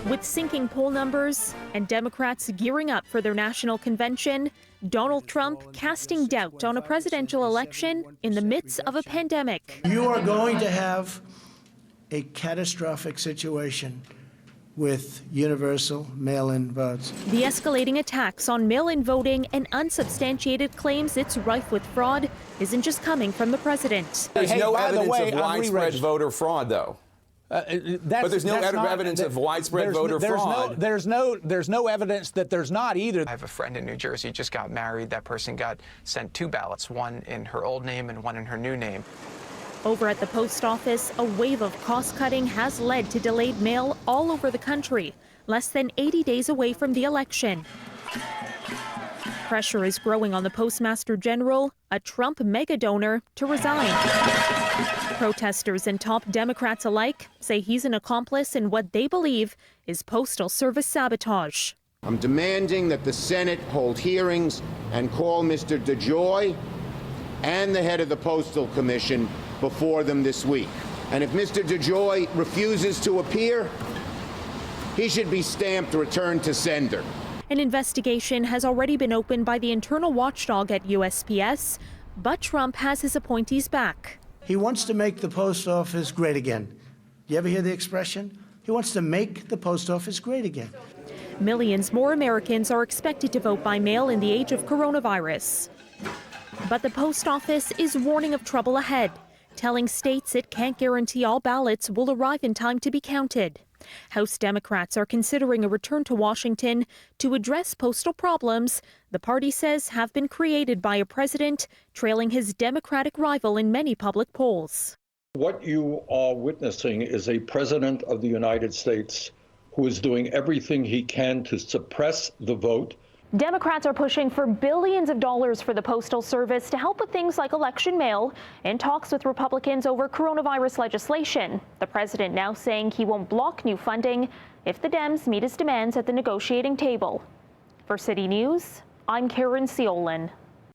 With sinking poll numbers and Democrats gearing up for their national convention, Donald Trump casting doubt on a presidential election in the midst of a pandemic. You are going to have a catastrophic situation with universal mail-in votes. The escalating attacks on mail-in voting and unsubstantiated claims it's rife with fraud isn't just coming from the president. There's no evidence of widespread voter fraud, though. But there's no evidence of widespread voter fraud. There's no evidence that there's not either. I have a friend in New Jersey, just got married. That person got sent 2 ballots, one in her old name and one in her new name. Over at the post office, a wave of cost-cutting has led to delayed mail all over the country, less than 80 days away from the election. Pressure is growing on the Postmaster General, a Trump mega-donor, to resign. Protesters and top Democrats alike say he's an accomplice in what they believe is Postal Service sabotage. I'm demanding that the Senate hold hearings and call Mr. DeJoy and the head of the Postal Commission before them this week. And if Mr. DeJoy refuses to appear, he should be stamped return to sender. An investigation has already been opened by the internal watchdog at USPS, but Trump has his appointees back. He wants to make the post office great again. You ever hear the expression? He wants to make the post office great again. Millions more Americans are expected to vote by mail in the age of coronavirus. But the post office is warning of trouble ahead, telling states it can't guarantee all ballots will arrive in time to be counted. House Democrats are considering a return to Washington to address postal problems the party says have been created by a president trailing his Democratic rival in many public polls. What you are witnessing is a president of the United States who is doing everything he can to suppress the vote. Democrats are pushing for billions of dollars for the Postal Service to help with things like election mail and talks with Republicans over coronavirus legislation. The president now saying he won't block new funding if the Dems meet his demands at the negotiating table. For City News, I'm Caryn Ceolin.